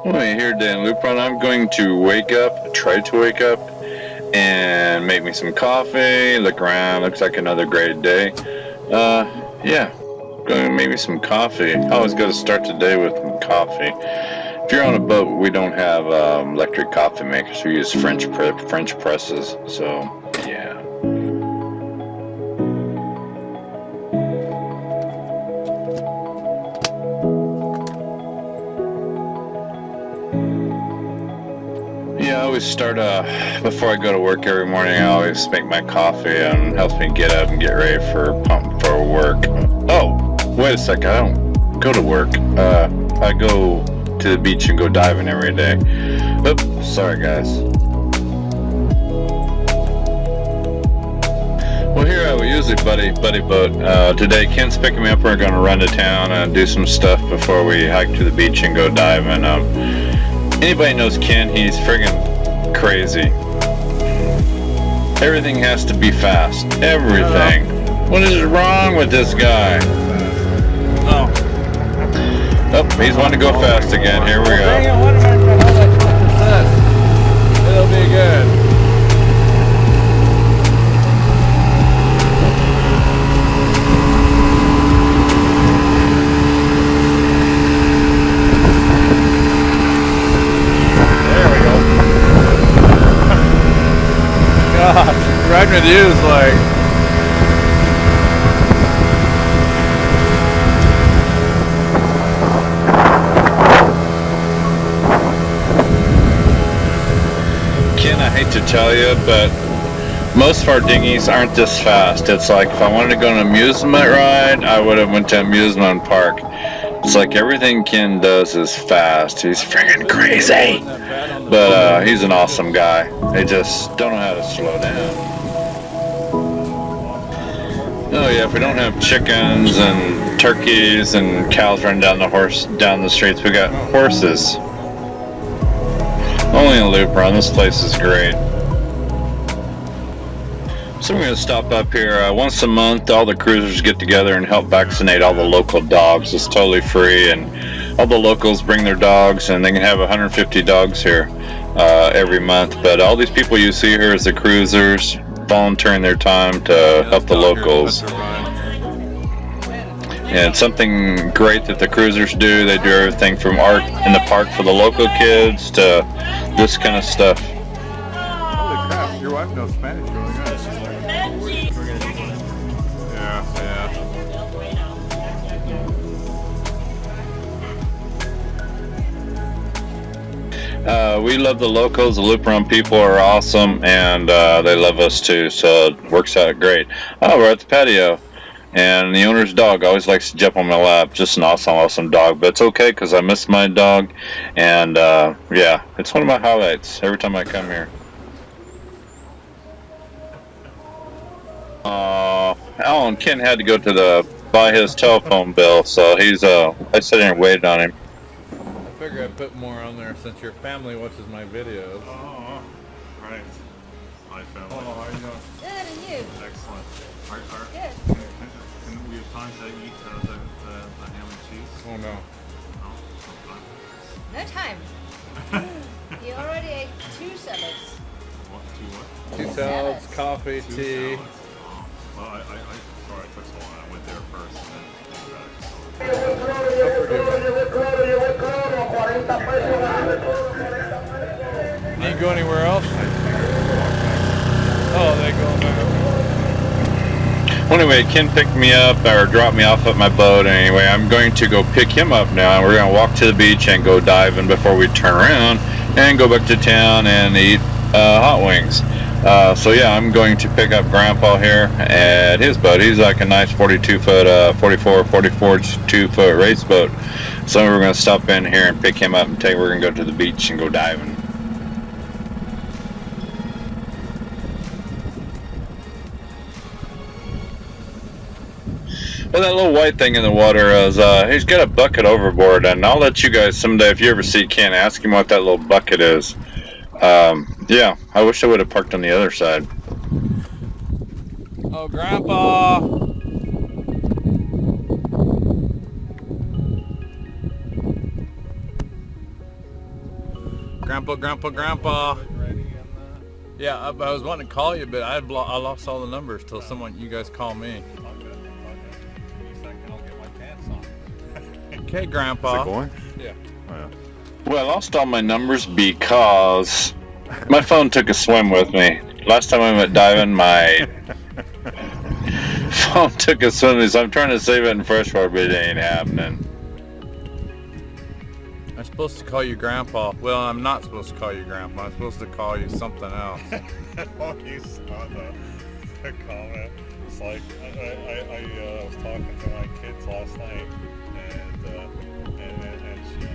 Well, here today in Luperon, I'm going to try to wake up, and make me some coffee, look around, looks like another great day. Yeah, going to make me some coffee. I always got to start the day with some coffee. If you're on a boat, we don't have electric coffee makers. We use French presses, so yeah. Yeah, I always start before I go to work every morning. I always make my coffee and helps me get up and get ready for work. Oh, wait a second. I don't go to work. I go to the beach and go diving every day. Oops, sorry guys. Well, here we usually buddy boat. Today Ken's picking me up. We're gonna run to town and do some stuff before we hike to the beach and go diving. Anybody knows Ken, he's friggin' crazy. Everything has to be fast. Everything. What is wrong with this guy? Oh, he's wanting to go fast again. Here we go. It'll be good. Riding with you is like Ken, I hate to tell you, but most of our dinghies aren't this fast. It's like if I wanted to go on an amusement ride, I would have went to amusement park. It's like everything Ken does is fast. He's friggin' crazy. But he's an awesome guy. They just don't know how to slow down. Oh yeah, if we don't have chickens and turkeys and cows running down the streets, we got horses. Only in Luperon. This place is great. So we're going to stop up here once a month. All the cruisers get together and help vaccinate all the local dogs. It's totally free, and all the locals bring their dogs, and they can have 150 dogs here every month. But all these people you see here is the cruisers volunteering their time to help the locals. And it's something great that the cruisers do. They do everything from art in the park for the local kids to this kind of stuff. holy crap, your wife knows Spanish really good. We love the locals. The Luperon people are awesome, and they love us too, so it works out great. Oh, we're at the patio, and the owner's dog always likes to jump on my lap. Just an awesome dog, but it's okay because I miss my dog, and yeah, it's one of my highlights every time I come here. Alan Ken had to go to buy his telephone bill, so he's I sat here and waited on him. I figure I'd put more on there since your family watches my videos. Oh, right. My family. Oh, how are you doing? Good, and you? Excellent. Good. Can we have time to eat the ham and cheese? Oh no. No? No time. You already ate 2 salads. What? 2 salads, coffee, Two tea. salads? Oh. Well, sorry, I took so long. I went there first and then came back. Need to go anywhere else? Oh, they go back. Well, anyway, Ken picked me up or dropped me off at my boat. Anyway, I'm going to go pick him up now, and we're going to walk to the beach and go diving before we turn around and go back to town and eat hot wings. So yeah, I'm going to pick up Grandpa here at his boat. He's like a nice 42-foot, 42-foot race boat. So we're going to stop in here and pick him up and we're going to go to the beach and go diving. Well, that little white thing in the water is, he's got a bucket overboard, and I'll let you guys someday, if you ever see Ken, ask him what that little bucket is. Yeah, I wish I would have parked on the other side. Oh, Grandpa! Grandpa. Yeah, I was wanting to call you, but I lost all the numbers till you guys call me. Okay. Give me a second, I'll get my pants on. Okay, Grandpa. Is it going? Yeah. Oh, yeah. Well, I lost all my numbers because my phone took a swim with me. Last time I went diving, my phone took a swim, so I'm trying to save it in freshwater, but it ain't happening. I'm supposed to call you Grandpa. Well, I'm not supposed to call you Grandpa. I'm supposed to call you something else. Oh, you saw the comment. It's like I was talking to my kids last night, and she,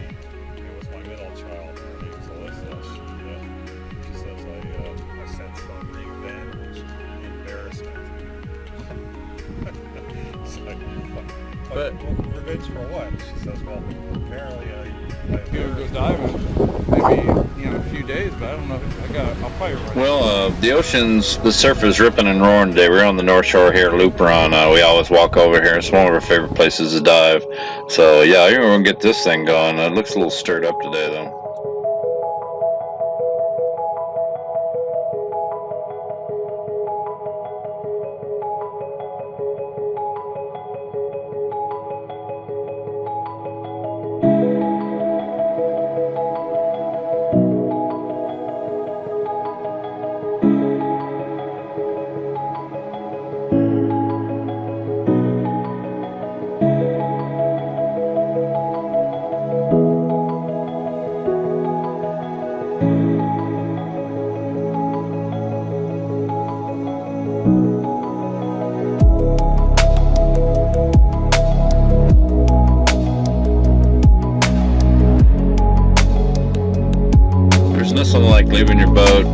it was my middle child. Her name's Alyssa. She says I sense some revenge, embarrassment. It's like, But revenge for what? She says, well, apparently you go diving, maybe a few days, but I don't know. I'll probably run. Well, the surf is ripping and roaring today. We're on the North Shore here at Luperon. We always walk over here. It's one of our favorite places to dive. So, yeah, we're going to get this thing going. It looks a little stirred up today, though. Nothing like leaving your boat,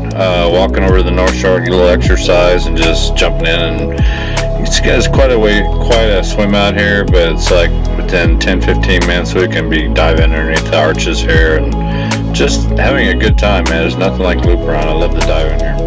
walking over to the North Shore, get a little exercise, and just jumping in. And it's quite a swim out here, but it's like within 10-15 minutes we can be diving underneath the arches here and just having a good time, man. There's nothing like Luperon. I love the diving here.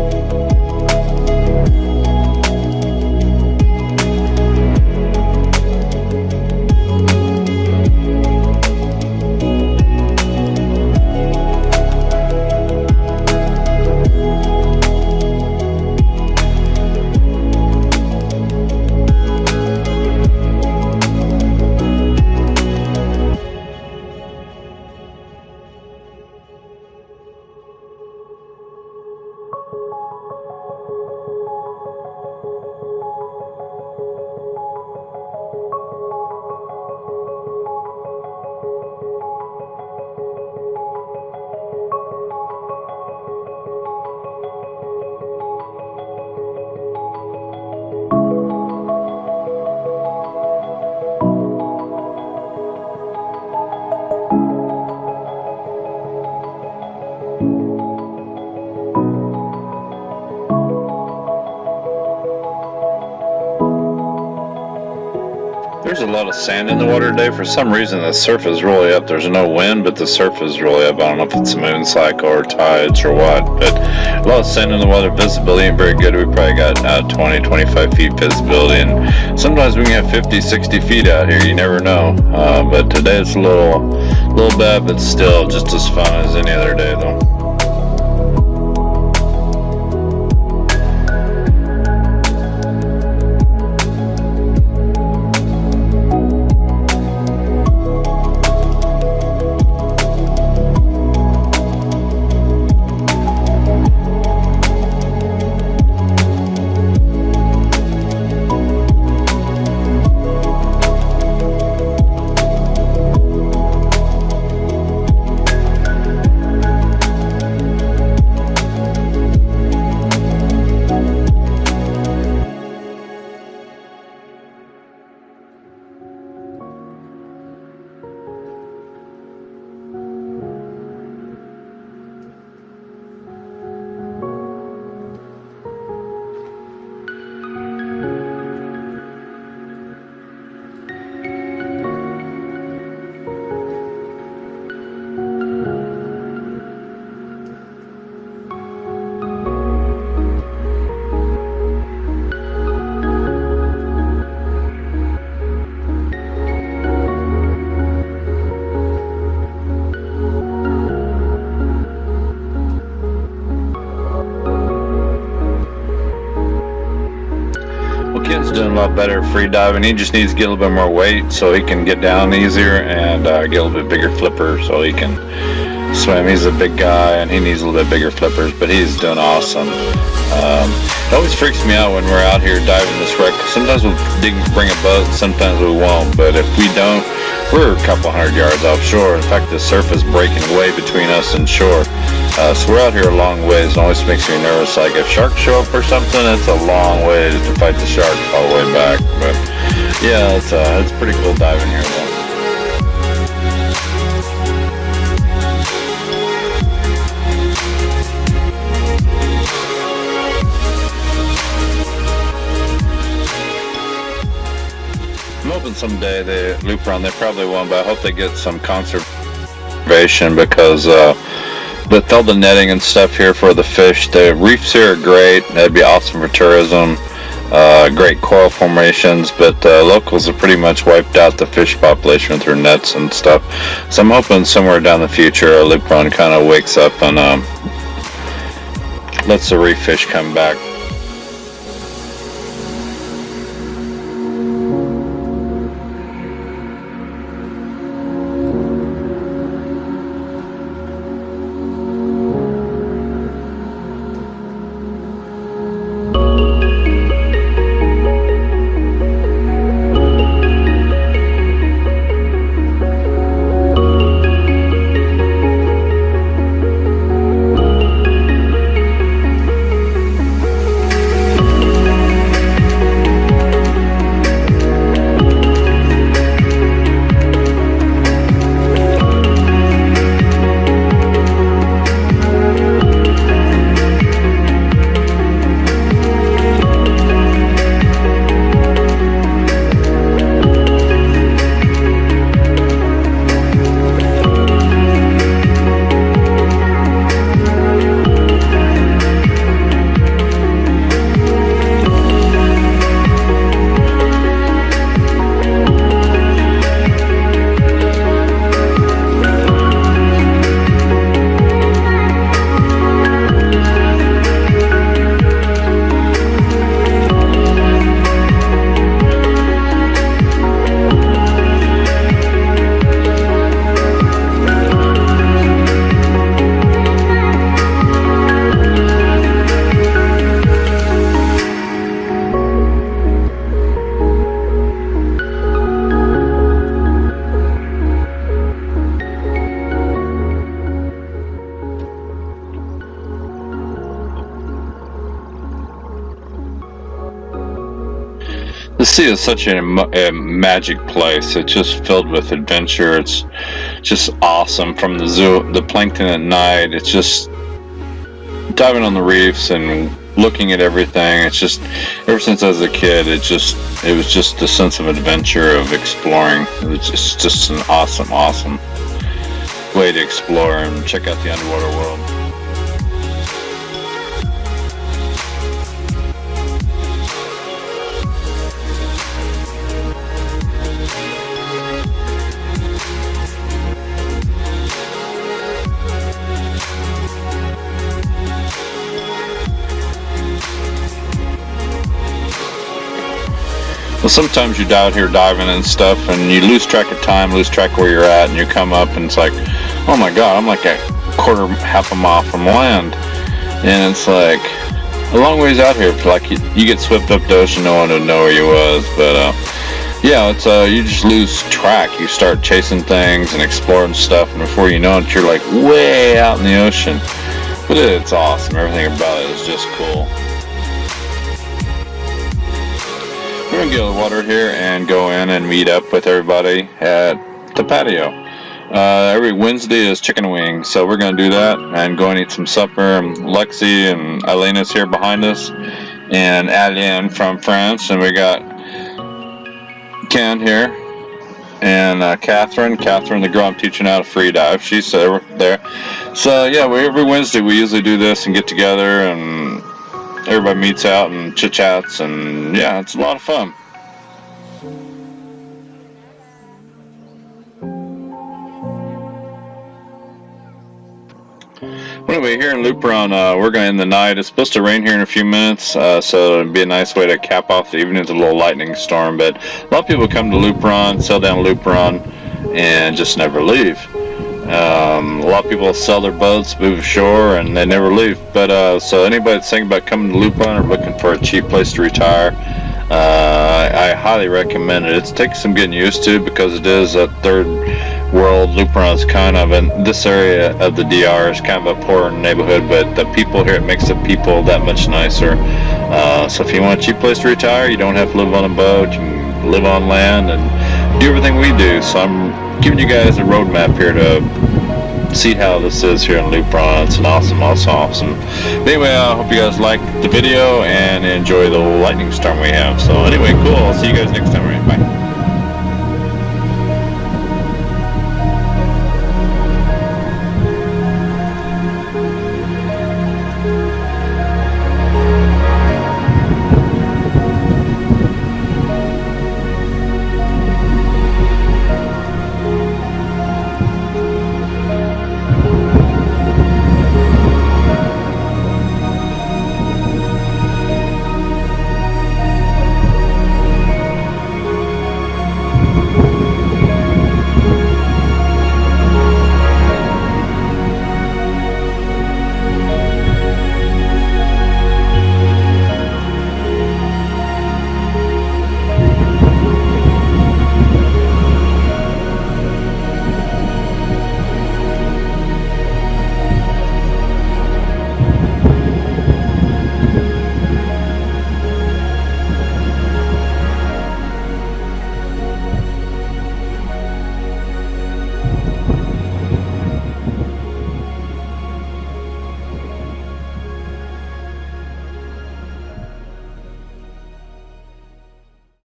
There's a lot of sand in the water today. For some reason, the surf is really up. There's no wind, but the surf is really up. I don't know if it's a moon cycle or tides or what, but a lot of sand in the water. Visibility ain't very good. We probably got 20, 25 feet visibility, and sometimes we can have 50, 60 feet out here. You never know. But today it's a little bad, but still just as fun as any other day, though. doing a lot better at free diving. He just needs to get a little bit more weight so he can get down easier and get a little bit bigger flipper so he can swim. He's a big guy and he needs a little bit bigger flippers, but he's doing awesome. It always freaks me out when we're out here diving this wreck. Sometimes we'll bring a boat, sometimes we won't, but if we don't, we're a couple hundred yards offshore. In fact, the surf is breaking way between us and shore. So we're out here a long ways. It always makes me nervous. Like if sharks show up or something, it's a long way to fight the sharks all the way back. But yeah, it's pretty cool diving here though. I'm hoping someday Luperon, they probably won't, but I hope they get some conservation because with all the netting and stuff here for the fish, the reefs here are great. That'd be awesome for tourism. Great coral formations, but locals have pretty much wiped out the fish population through nets and stuff. So I'm hoping somewhere down the future, Luperon kind of wakes up and lets the reef fish come back. The sea is such a magic place. It's just filled with adventure. It's just awesome. From the zoo, the plankton at night. It's just diving on the reefs and looking at everything. It's just, ever since I was a kid, it was just a sense of adventure, of exploring. It was just an awesome way to explore and check out the underwater world. Well, sometimes you're out here diving and stuff and you lose track of time, lose track where you're at, and you come up and it's like, oh my god, I'm like a half a mile from land. And it's like a long ways out here. Like you get swept up the ocean, no one would know where you was. But yeah, it's you just lose track. You start chasing things and exploring stuff, and before you know it, you're like way out in the ocean. But it's awesome. Everything about it is just cool. We're going to get out of the water here and go in and meet up with everybody at the patio. Every Wednesday is chicken wings, so we're going to do that and go and eat some supper. And Lexi and Eileen is here behind us, and Alien from France, and we got Ken here, and Catherine, the girl I'm teaching how to free dive. She's there. So yeah, every Wednesday we usually do this and get together and everybody meets out and chit-chats, and yeah, it's a lot of fun. Anyway, here in Luperon, we're going to end the night. It's supposed to rain here in a few minutes, so it'd be a nice way to cap off the evening with a little lightning storm. But a lot of people come to Luperon, sail down Luperon, and just never leave. A lot of people sell their boats, move ashore, and they never leave. But so anybody that's thinking about coming to Luperon or looking for a cheap place to retire, I highly recommend it. It takes some getting used to because it is a third world. Luperon is kind of in this area of the DR is kind of a poor neighborhood, but the people here, it makes the people that much nicer. So if you want a cheap place to retire, you don't have to live on a boat. You can live on land and do everything we do. So I'm giving you guys a roadmap here to see how this is here in Luperon. It's an awesome. But anyway, I hope you guys liked the video and enjoy the lightning storm we have. So anyway, cool. I'll see you guys next time. All right, bye.